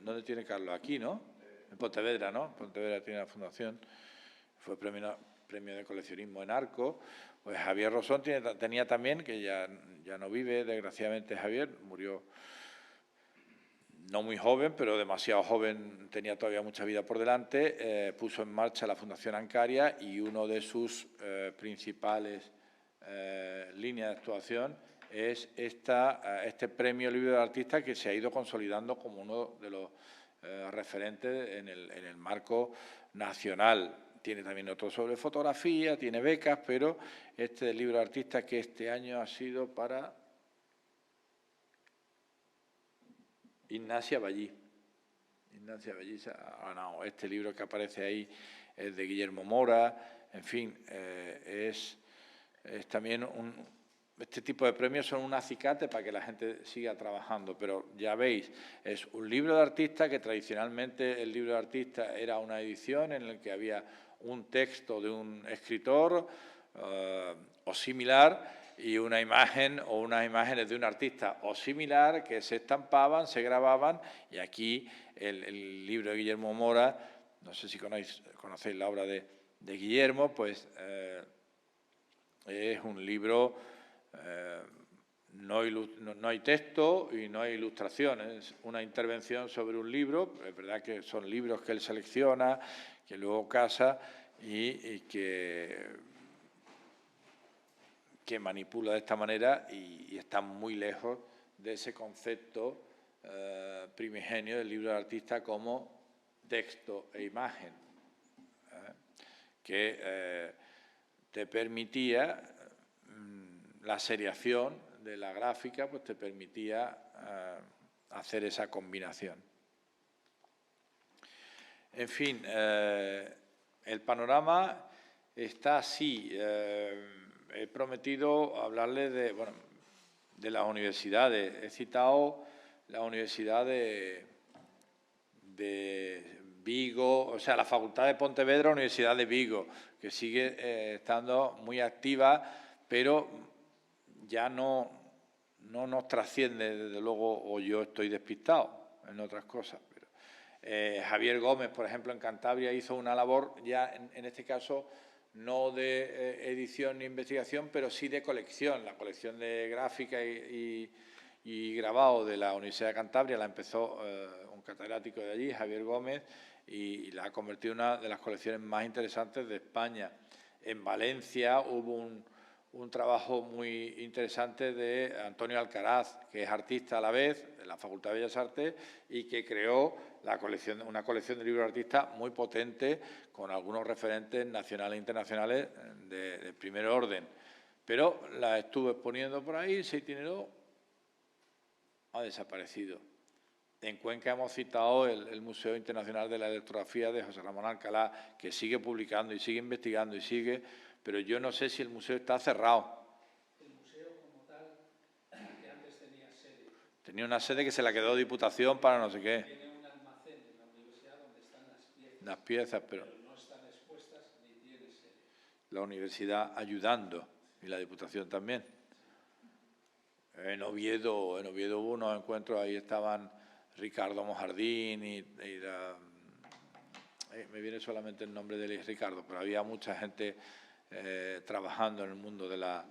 ¿dónde tiene Carlos? Aquí, ¿no? En Pontevedra, ¿no? Pontevedra tiene la fundación, fue premio de coleccionismo en Arco. Pues Javier Rosón tenía también, que ya no vive, desgraciadamente Javier, murió no muy joven, pero demasiado joven, tenía todavía mucha vida por delante, puso en marcha la Fundación Ancaria y uno de sus principales líneas de actuación es este premio Libro del Artista, que se ha ido consolidando como uno de los referentes en el marco nacional. Tiene también otro sobre fotografía, tiene becas, pero este del Libro de Artista, que este año ha sido para Ignacia Ballí. Ignacia Ballí ha ganado. Este libro que aparece ahí es de Guillermo Mora. En fin, es también este tipo de premios son un acicate para que la gente siga trabajando, pero ya veis, es un libro de artista que tradicionalmente el libro de artista era una edición en la que había un texto de un escritor o similar y una imagen o unas imágenes de un artista o similar que se estampaban, se grababan, y aquí el libro de Guillermo Mora, no sé si conocéis la obra de Guillermo, pues es un libro, no hay texto y no hay ilustraciones, es una intervención sobre un libro. Es verdad que son libros que él selecciona, que luego casa y que manipula de esta manera y está muy lejos de ese concepto primigenio del libro del artista como texto e imagen, que te permitía, la seriación de la gráfica, pues te permitía hacer esa combinación. En fin, el panorama está así. He prometido hablarles de las universidades. He citado la Universidad de Vigo, o sea, la Facultad de Pontevedra, Universidad de Vigo, que sigue estando muy activa, pero ya no nos trasciende, desde luego, o yo estoy despistado en otras cosas. Pero, Javier Gómez, por ejemplo, en Cantabria hizo una labor ya, en este caso, no de edición ni investigación, pero sí de colección. La colección de gráfica y grabado de la Universidad de Cantabria la empezó un catedrático de allí, Javier Gómez, y la ha convertido en una de las colecciones más interesantes de España. En Valencia hubo un trabajo muy interesante de Antonio Alcaraz, que es artista a la vez de la Facultad de Bellas Artes y que creó una colección de libros de artistas muy potente, con algunos referentes nacionales e internacionales de primer orden. Pero la estuve exponiendo por ahí, se itineró, ha desaparecido. En Cuenca hemos citado el Museo Internacional de la Electrografía de José Ramón Alcalá, que sigue publicando y sigue investigando y sigue, pero yo no sé si el museo está cerrado. El museo como tal, que antes tenía sede. Tenía una sede que se la quedó Diputación para no sé qué. Tiene un almacén en la universidad donde están las piezas. Las piezas, pero No están expuestas ni tiene sede. La universidad ayudando y la Diputación también. En Oviedo hubo unos encuentros, ahí estaban Ricardo Mojardín me viene solamente el nombre de Ricardo, pero había mucha gente trabajando en el mundo de la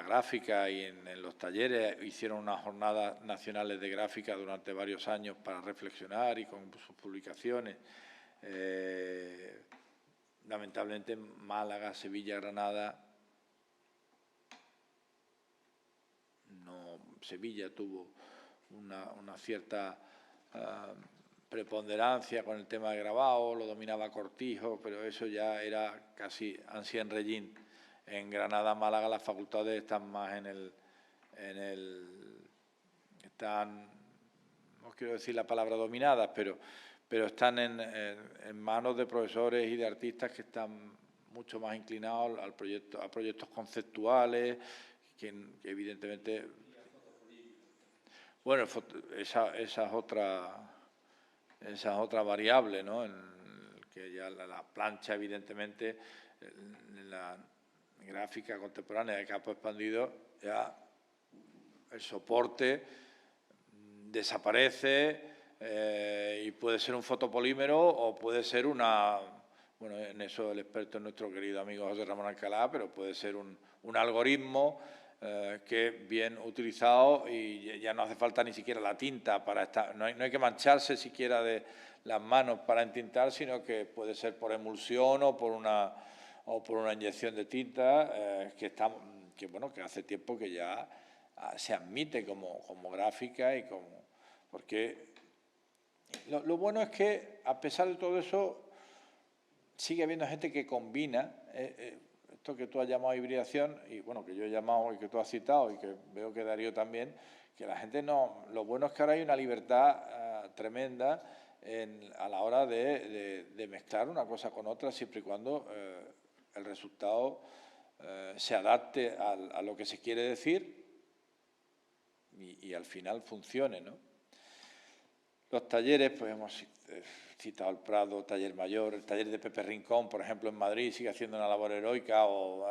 gráfica y en los talleres. Hicieron unas jornadas nacionales de gráfica durante varios años para reflexionar y con sus publicaciones. Lamentablemente Málaga, Sevilla, Granada, Sevilla tuvo una cierta preponderancia con el tema de grabado, lo dominaba Cortijo, pero eso ya era casi ancien régime. En Granada, Málaga, las facultades están más están, no quiero decir la palabra dominadas, pero están en manos de profesores y de artistas que están mucho más inclinados a proyectos conceptuales, que evidentemente... Bueno, esa es otra variable, ¿no? Que ya la plancha, evidentemente, en la gráfica contemporánea de campo expandido, ya el soporte desaparece y puede ser un fotopolímero o puede ser bueno, en eso el experto es nuestro querido amigo José Ramón Alcalá, pero puede ser un algoritmo que bien utilizado y ya no hace falta ni siquiera la tinta para estar, no hay que mancharse siquiera de las manos para entintar, sino que puede ser por emulsión o por una inyección de tinta que hace tiempo que ya se admite como gráfica y porque lo bueno es que a pesar de todo eso sigue habiendo gente que combina esto que tú has llamado hibridación y bueno, que yo he llamado y que tú has citado y que veo que Darío también, que la gente no... Lo bueno es que ahora hay una libertad tremenda a la hora de mezclar una cosa con otra, siempre y cuando el resultado se adapte a lo que se quiere decir y al final funcione, ¿no? Los talleres, pues hemos citado el Prado, Taller Mayor, el taller de Pepe Rincón, por ejemplo, en Madrid, sigue haciendo una labor heroica, o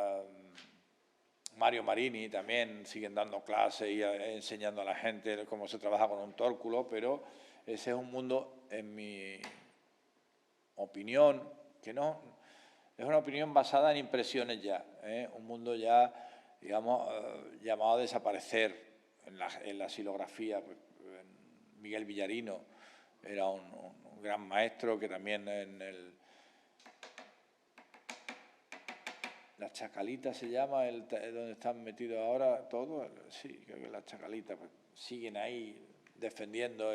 Mario Marini también siguen dando clases y enseñando a la gente cómo se trabaja con un tórculo, pero ese es un mundo, en mi opinión, que no es una opinión basada en impresiones ya, un mundo ya, digamos, llamado a desaparecer en la xilografía. Miguel Villarino era un gran maestro que también la Chacalita se llama, donde están metidos ahora todos, sí, creo que la Chacalita, pues, siguen ahí defendiendo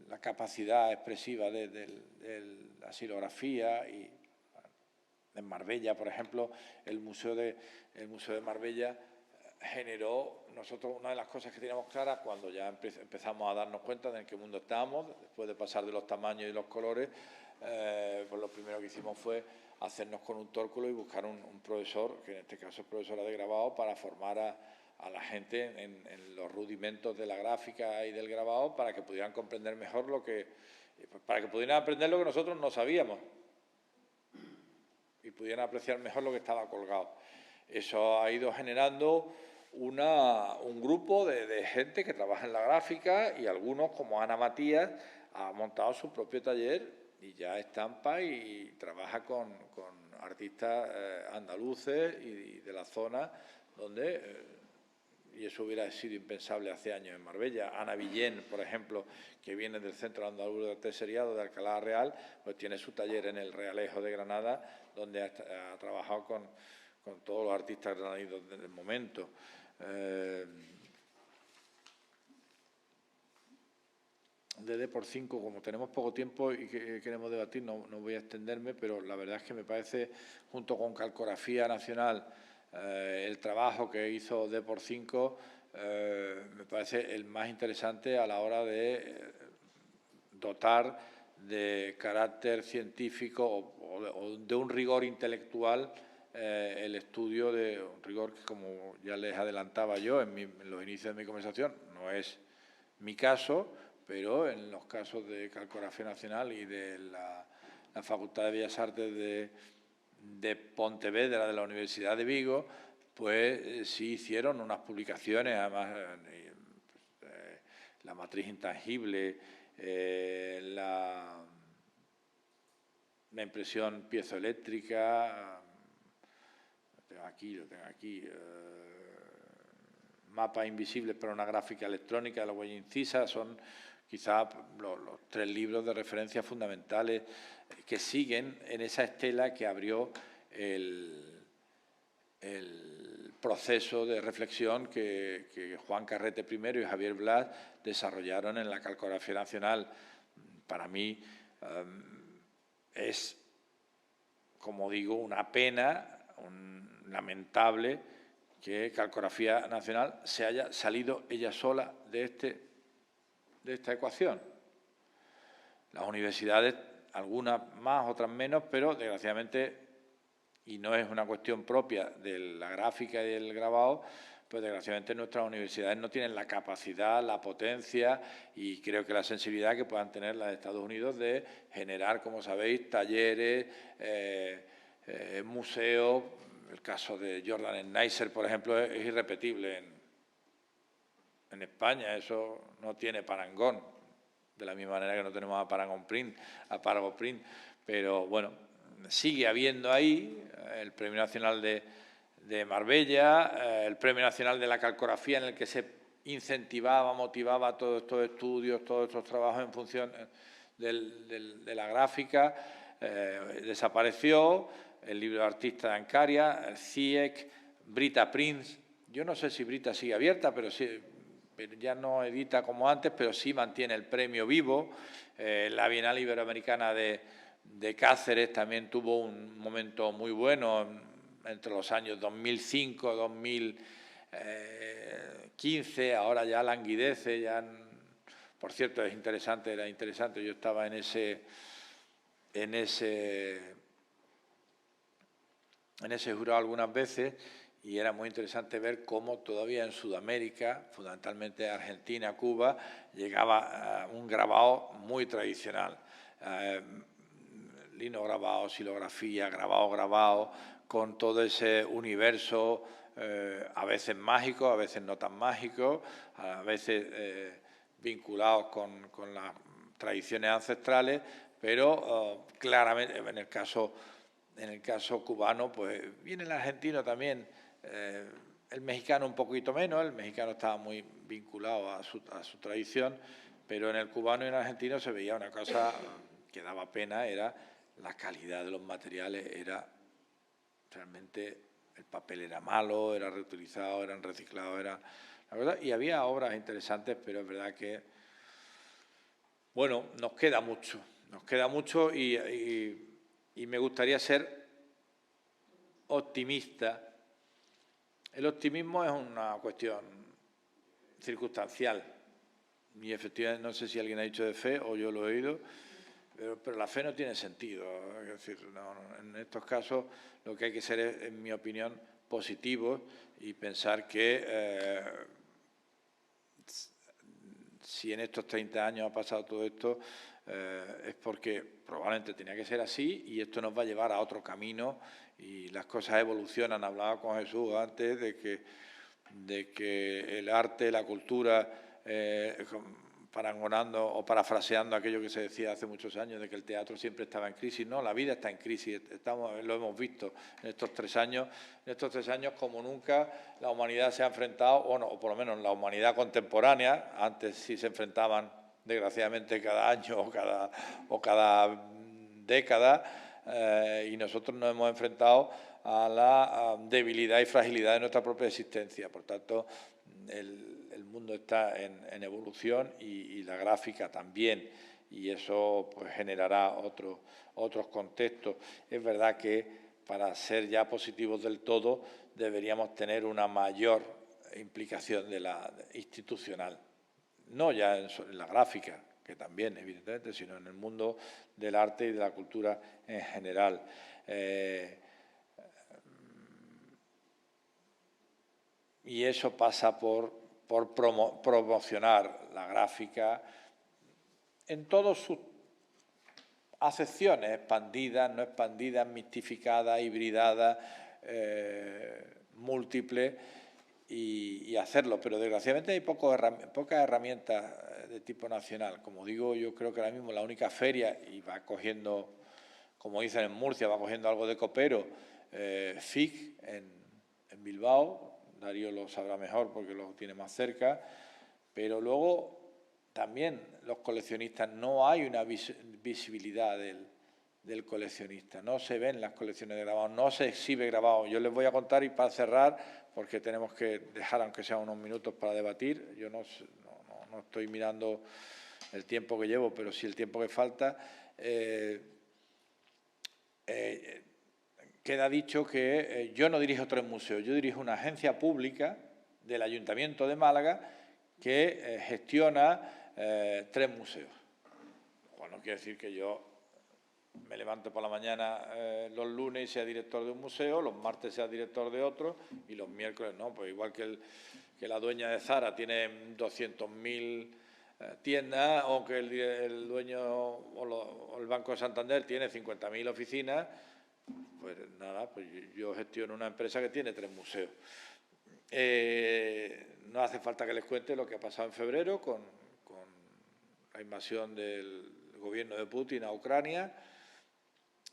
la capacidad expresiva de la xilografía. Y en Marbella, por ejemplo, el Museo de Marbella generó, nosotros una de las cosas que teníamos claras cuando ya empezamos a darnos cuenta de en qué mundo estábamos, después de pasar de los tamaños y los colores, pues lo primero que hicimos fue hacernos con un tórculo y buscar un profesor, que en este caso es profesora de grabado, para formar a la gente en los rudimentos de la gráfica y del grabado, para que pudieran comprender mejor para que pudieran aprender lo que nosotros no sabíamos y pudieran apreciar mejor lo que estaba colgado. Eso ha ido generando un grupo de gente que trabaja en la gráfica, y algunos, como Ana Matías, ha montado su propio taller y ya estampa y trabaja con artistas andaluces y de la zona donde... y eso hubiera sido impensable hace años en Marbella. Ana Villén, por ejemplo, que viene del Centro Andaluz de Arteseriado de Alcalá Real, pues tiene su taller en el Realejo de Granada, donde ha trabajado con todos los artistas granadinos del momento. De D×5, como tenemos poco tiempo y que queremos debatir, no voy a extenderme, pero la verdad es que me parece, junto con Calcografía Nacional, el trabajo que hizo D×5 me parece el más interesante a la hora de dotar de carácter científico o de un rigor intelectual el estudio de un rigor que, como ya les adelantaba yo en los inicios de mi conversación, no es mi caso, pero en los casos de Calcografía Nacional y de la Facultad de Bellas Artes de Pontevedra, de la Universidad de Vigo, pues sí hicieron unas publicaciones, además la matriz intangible, la impresión piezoeléctrica, lo tengo aquí, mapa invisible para una gráfica electrónica de la huella incisa, son quizá los 3 libros de referencia fundamentales que siguen en esa estela que abrió el proceso de reflexión que Juan Carrete I y Javier Blas desarrollaron en la Calcografía Nacional. Para mí es, como digo, una pena, lamentable que Calcografía Nacional se haya salido ella sola de esta ecuación. Las universidades, algunas más, otras menos, pero desgraciadamente, y no es una cuestión propia de la gráfica y del grabado, pues desgraciadamente nuestras universidades no tienen la capacidad, la potencia y creo que la sensibilidad que puedan tener las de Estados Unidos de generar, como sabéis, talleres, museos. El caso de Jordan Schneiser, por ejemplo, es irrepetible en España, eso no tiene parangón, de la misma manera que no tenemos a Paragon Print, pero bueno, sigue habiendo ahí el Premio Nacional de Marbella, el Premio Nacional de la Calcografía, en el que se incentivaba, motivaba todos estos estudios, todos estos trabajos en función de la gráfica, desapareció. El libro de artista de Ancaria, el CIEC, Brita Prince. Yo no sé si Brita sigue abierta, pero sí, ya no edita como antes, pero sí mantiene el premio vivo. La Bienal Iberoamericana de Cáceres también tuvo un momento muy bueno entre los años 2005, 2015, ahora ya languidece. Por cierto, era interesante, yo estaba en ese jurado algunas veces y era muy interesante ver cómo todavía en Sudamérica, fundamentalmente Argentina, Cuba, llegaba un grabado muy tradicional. Linograbado, xilografía, grabado, con todo ese universo, a veces mágico, a veces no tan mágico, a veces vinculados con las tradiciones ancestrales, pero claramente en el caso cubano, pues viene el argentino también, el mexicano un poquito menos, el mexicano estaba muy vinculado a su tradición, pero en el cubano y en el argentino se veía una cosa que daba pena, era la calidad de los materiales, era realmente, el papel era malo, era reutilizado, eran reciclados, y había obras interesantes, pero es verdad que, bueno, nos queda mucho y me gustaría ser optimista. El optimismo es una cuestión circunstancial y efectivamente no sé si alguien ha dicho de fe o yo lo he oído, pero la fe no tiene sentido. Es decir, en estos casos lo que hay que ser es, en mi opinión, positivos y pensar que si en estos 30 años ha pasado todo esto, es porque probablemente tenía que ser así y esto nos va a llevar a otro camino y las cosas evolucionan. Hablaba con Jesús antes de que el arte, la cultura, parangonando o parafraseando aquello que se decía hace muchos años de que el teatro siempre estaba en crisis. No, la vida está en crisis, lo hemos visto en estos 3 años. En estos 3 años, como nunca, la humanidad se ha enfrentado, o por lo menos la humanidad contemporánea, antes sí se enfrentaban desgraciadamente cada año o cada década, y nosotros nos hemos enfrentado a la debilidad y fragilidad de nuestra propia existencia. Por tanto, el mundo está en evolución y la gráfica también, y eso pues generará otros contextos. Es verdad que para ser ya positivos del todo deberíamos tener una mayor implicación institucional. No ya en la gráfica, que también, evidentemente, sino en el mundo del arte y de la cultura en general. Y eso pasa por promocionar la gráfica en todas sus acepciones, expandidas, no expandidas, mistificadas, hibridadas, múltiples, y hacerlo. Pero desgraciadamente hay pocas herramientas de tipo nacional. Como digo, yo creo que ahora mismo la única feria, y va cogiendo, como dicen en Murcia, va cogiendo algo de copero, FIC en Bilbao. Darío lo sabrá mejor porque lo tiene más cerca, pero luego también los coleccionistas, no hay una visibilidad del coleccionista, no se ven las colecciones de grabados, no se exhibe grabado. Yo les voy a contar, y para cerrar, porque tenemos que dejar aunque sea unos minutos para debatir, yo no estoy mirando el tiempo que llevo, pero sí el tiempo que falta. Queda dicho que yo no dirijo 3 museos, yo dirijo una agencia pública del Ayuntamiento de Málaga que gestiona 3 museos. Bueno, quiere decir que yo me levanto por la mañana los lunes y sea director de un museo, los martes sea director de otro y los miércoles no. Pues igual que la dueña de Zara tiene 200.000 tiendas, o que el dueño o el Banco de Santander tiene 50.000 oficinas, pues nada, pues yo gestiono una empresa que tiene 3 museos. No hace falta que les cuente lo que ha pasado en febrero con la invasión del gobierno de Putin a Ucrania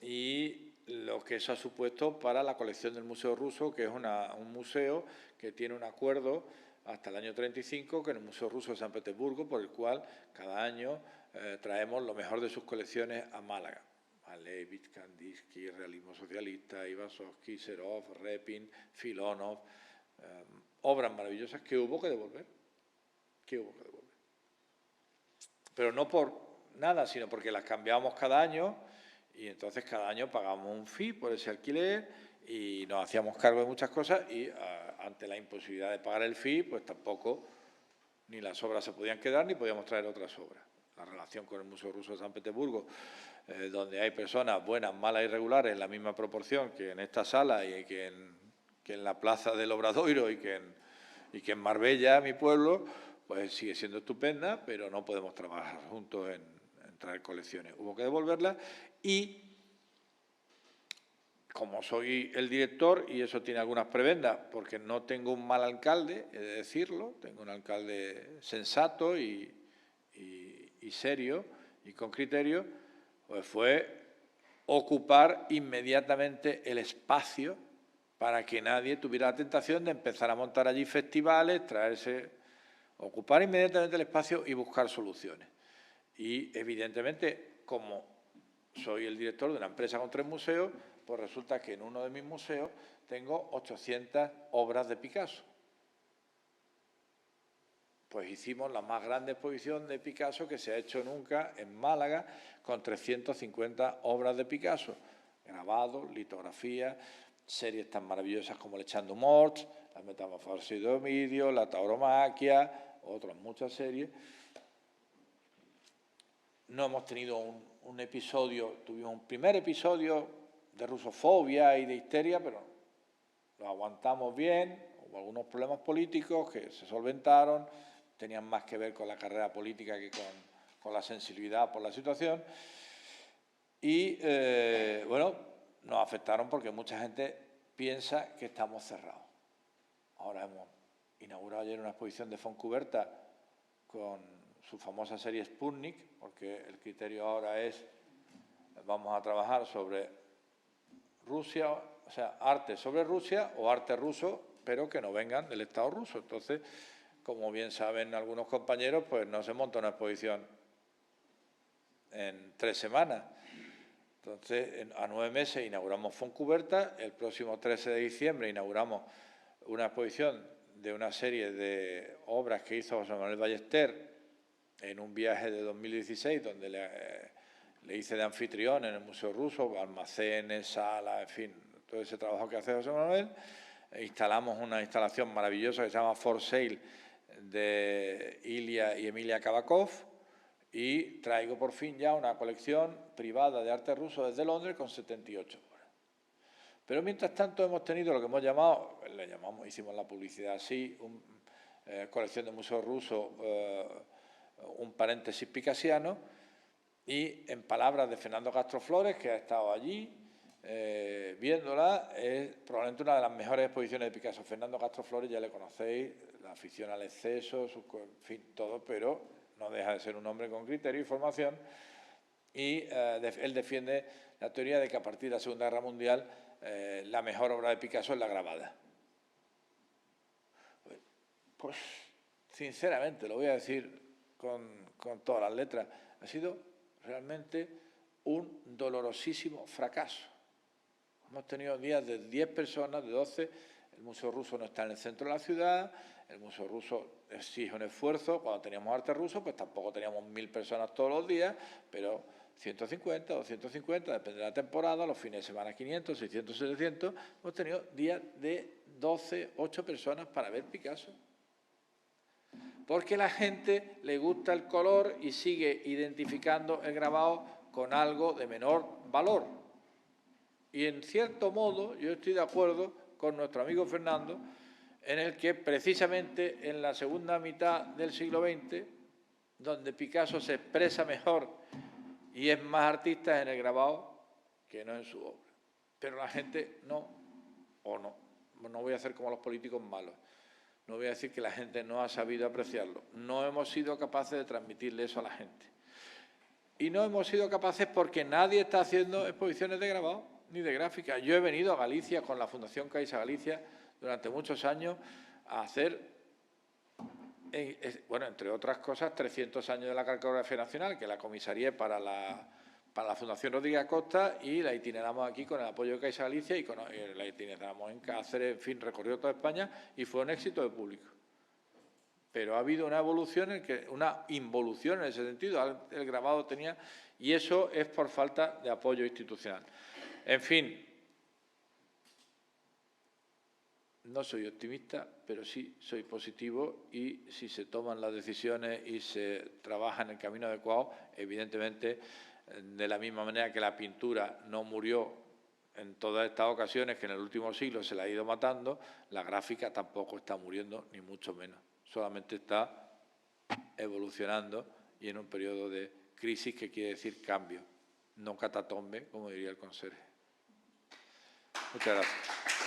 y lo que eso ha supuesto para la colección del Museo Ruso, que es un museo que tiene un acuerdo hasta el año 35 con el Museo Ruso de San Petersburgo, por el cual cada año traemos lo mejor de sus colecciones a Málaga. Malevich, Kandinsky, Realismo Socialista, Ivasovsky, Serov, Repin, Filonov, obras maravillosas que hubo que devolver. Pero no por nada, sino porque las cambiábamos cada año y entonces cada año pagábamos un fee por ese alquiler y nos hacíamos cargo de muchas cosas y ante la imposibilidad de pagar el fee, pues tampoco ni las obras se podían quedar ni podíamos traer otras obras. La relación con el Museo Ruso de San Petersburgo, donde hay personas buenas, malas y regulares en la misma proporción que en esta sala y que en la Plaza del Obradoiro y que en Marbella, mi pueblo, pues sigue siendo estupenda, pero no podemos trabajar juntos en traer colecciones. Hubo que devolverlas y, como soy el director, y eso tiene algunas prebendas, porque no tengo un mal alcalde, he de decirlo, tengo un alcalde sensato y serio y con criterio, pues fue ocupar inmediatamente el espacio para que nadie tuviera la tentación de empezar a montar allí festivales, ocupar inmediatamente el espacio y buscar soluciones. Y, evidentemente, como soy el director de una empresa con 3 museos, pues resulta que en uno de mis museos tengo 800 obras de Picasso. Pues hicimos la más grande exposición de Picasso que se ha hecho nunca en Málaga, con 350 obras de Picasso, grabados, litografías, series tan maravillosas como Le Champ du Mort, La Metamorfosis de Ovidio, La Tauromaquia, otras muchas series. No hemos tenido un episodio, tuvimos un primer episodio de rusofobia y de histeria, pero lo aguantamos bien. Hubo algunos problemas políticos que se solventaron, tenían más que ver con la carrera política que con la sensibilidad por la situación. Y, bueno, nos afectaron porque mucha gente piensa que estamos cerrados. Ahora hemos inaugurado ayer una exposición de Fontcuberta con su famosa serie Sputnik, porque el criterio ahora es, vamos a trabajar sobre Rusia, o sea, arte sobre Rusia o arte ruso, pero que no vengan del Estado ruso. Entonces, como bien saben algunos compañeros, pues no se monta una exposición en 3 semanas. Entonces, a 9 meses inauguramos Fontcuberta, el próximo 13 de diciembre inauguramos una exposición de una serie de obras que hizo José Manuel Ballester en un viaje de 2016, donde le hice de anfitrión en el Museo Ruso, almacenes, salas, en fin, todo ese trabajo que hace José Manuel. instalamos una instalación maravillosa que se llama For Sale de Ilya y Emilia Kabakov, y traigo por fin ya una colección privada de arte ruso desde Londres con 78 obras. Pero mientras tanto hemos tenido lo que hemos llamado, hicimos la publicidad así, colección de museo ruso, un paréntesis picasiano, y en palabras de Fernando Castro Flores, que ha estado allí viéndola, es probablemente una de las mejores exposiciones de Picasso. Fernando Castro Flores ya le conocéis, la afición al exceso, en fin, todo, pero no deja de ser un hombre con criterio y formación, y él defiende la teoría de que a partir de la Segunda Guerra Mundial la mejor obra de Picasso es la grabada. Pues, sinceramente, lo voy a decir con todas las letras, ha sido realmente un dolorosísimo fracaso. Hemos tenido días de 10 personas, de 12, el Museo Ruso no está en el centro de la ciudad, el Museo Ruso exige un esfuerzo. Cuando teníamos arte ruso, pues tampoco teníamos 1000 personas todos los días, pero 150, 250, depende de la temporada, los fines de semana 500, 600, 700, hemos tenido días de 12, 8 personas para ver Picasso. Porque a la gente le gusta el color y sigue identificando el grabado con algo de menor valor. Y en cierto modo yo estoy de acuerdo con nuestro amigo Fernando, en el que precisamente en la segunda mitad del siglo XX, donde Picasso se expresa mejor y es más artista en el grabado que no en su obra. Pero la gente no voy a hacer como los políticos malos. No voy a decir que la gente no ha sabido apreciarlo. No hemos sido capaces de transmitirle eso a la gente. Y no hemos sido capaces porque nadie está haciendo exposiciones de grabado ni de gráfica. Yo he venido a Galicia con la Fundación Caixa Galicia durante muchos años a hacer, bueno, entre otras cosas, 300 años de la Cartografía Nacional, que la comisarié para la Fundación Rodríguez Acosta, y la itineramos aquí con el apoyo de Caixa Galicia y la itineramos en Cáceres, en fin, recorrió toda España y fue un éxito de público. Pero ha habido una evolución, una involución en ese sentido. El grabado tenía, y eso es por falta de apoyo institucional. En fin, no soy optimista, pero sí soy positivo, y si se toman las decisiones y se trabaja en el camino adecuado, evidentemente, de la misma manera que la pintura no murió en todas estas ocasiones, que en el último siglo se la ha ido matando, la gráfica tampoco está muriendo, ni mucho menos. Solamente está evolucionando y en un periodo de crisis, que quiere decir cambio, no catatombe, como diría el conserje. Muchas gracias.